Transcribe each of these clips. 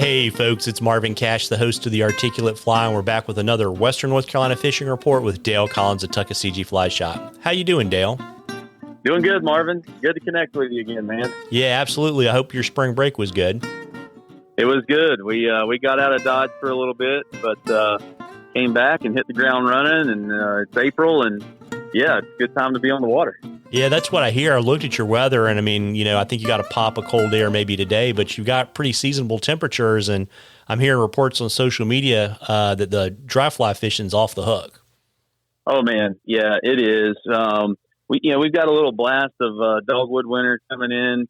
Hey folks, it's Marvin Cash, the host of the Articulate Fly, and we're back with another Western North Carolina fishing report with Dale Collins of Tuckaseegee Fly Shop. How you doing, Dale? Doing good, Marvin. Good to connect with you again, man. Yeah, absolutely. I hope your spring break was good. It was good. We got out of Dodge for a little bit, but came back and hit the ground running, and it's April, and yeah, it's a good time to be on the water. Yeah, that's what I hear. I looked at your weather, and I mean, I think you got to pop a cold air maybe today, but you've got pretty seasonable temperatures, and I'm hearing reports on social media that the dry fly fishing's off the hook. Oh man, yeah, it is. We've got a little blast of dogwood winter coming in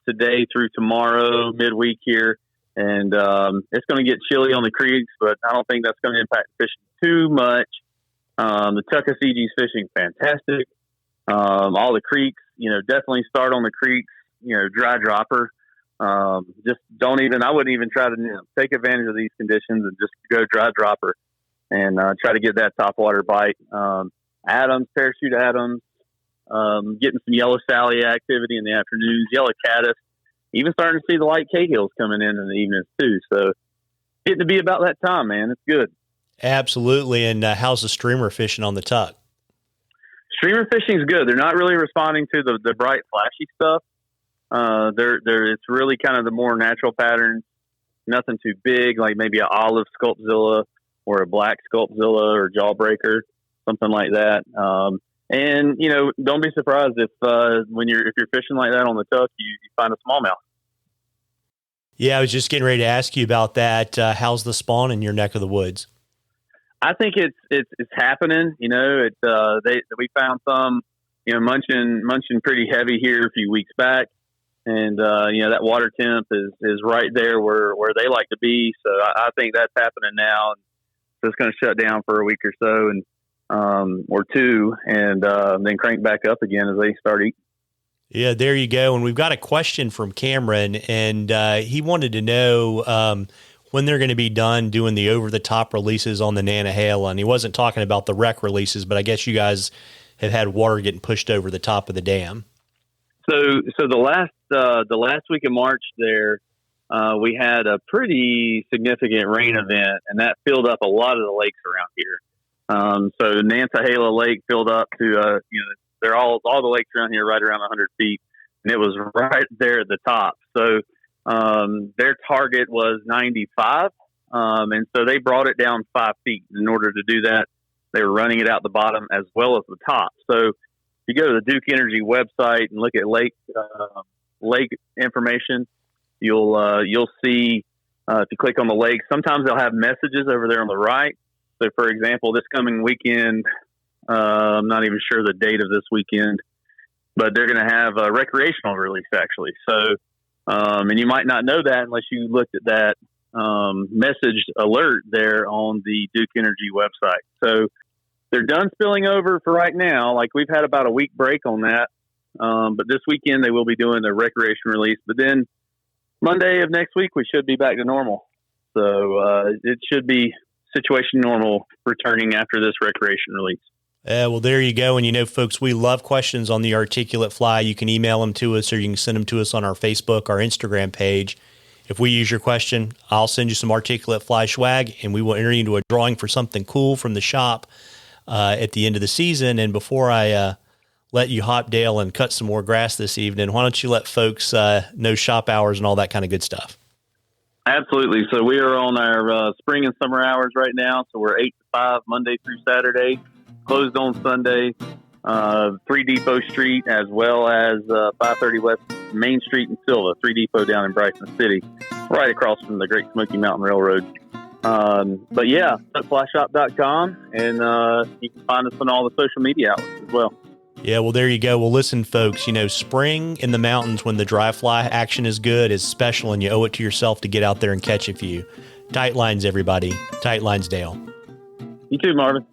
today through tomorrow, midweek here, and it's going to get chilly on the creeks, but I don't think that's going to impact fishing too much. The Tuckasegee fishing fantastic. All the creeks, definitely start on the creeks, dry dropper. I wouldn't even try to take advantage of these conditions and just go dry dropper and try to get that topwater bite. Adams, parachute Adams, getting some yellow Sally activity in the afternoons, yellow caddis, even starting to see the light Cahills coming in the evenings too. So getting to be about that time, man. It's good. Absolutely. And how's the streamer fishing on the Tuck? Streamer fishing is good. They're not really responding to the bright, flashy stuff. It's really kind of the more natural patterns. Nothing too big, like maybe an olive sculpzilla or a black sculpzilla or jawbreaker, something like that. And don't be surprised if you're fishing like that on the Tuck, you find a smallmouth. Yeah, I was just getting ready to ask you about that. How's the spawn in your neck of the woods? I think it's happening. We found some, munching pretty heavy here a few weeks back, and that water temp is right there where they like to be. So I think that's happening now. So it's going to shut down for a week or so or two, and then crank back up again as they start eating. Yeah, there you go. And we've got a question from Cameron, and he wanted to know when they're going to be done doing the over-the-top releases on the Nantahala. And he wasn't talking about the wreck releases, but I guess you guys have had water getting pushed over the top of the dam. So the last week of March there, we had a pretty significant rain event, and that filled up a lot of the lakes around here. So Nantahala Lake filled up to, they're all the lakes around here right around 100 feet, and it was right there at the top. So their target was 95, and so they brought it down 5 feet. In order to do that, they were running it out the bottom as well as the top. So if you go to the Duke Energy website and look at lake information, you'll see if you click on the lake, sometimes they'll have messages over there on the right. So for example, this coming weekend, I'm not even sure the date of this weekend, but they're going to have a recreational release actually. So and you might not know that unless you looked at that message alert there on the Duke Energy website. So they're done spilling over for right now. Like we've had about a week break on that. But this weekend they will be doing the recreation release. But then Monday of next week, we should be back to normal. So it should be situation normal returning after this recreation release. Well, there you go. And, folks, we love questions on the Articulate Fly. You can email them to us or you can send them to us on our Facebook, our Instagram page. If we use your question, I'll send you some Articulate Fly swag, and we will enter you into a drawing for something cool from the shop at the end of the season. And before I let you hop, Dale, and cut some more grass this evening, why don't you let folks know shop hours and all that kind of good stuff? Absolutely. So we are on our spring and summer hours right now. So we're 8 to 5, Monday through Saturday. Closed on Sunday, 3 Depot Street, as well as 530 West Main Street in Silva, 3 Depot down in Bryson City, right across from the Great Smoky Mountain Railroad. But yeah, tuckflyshop.com, and you can find us on all the social media outlets as well. Yeah, well, there you go. Well, listen, folks, spring in the mountains when the dry fly action is good is special, and you owe it to yourself to get out there and catch a few. Tight lines, everybody. Tight lines, Dale. You too, Marvin.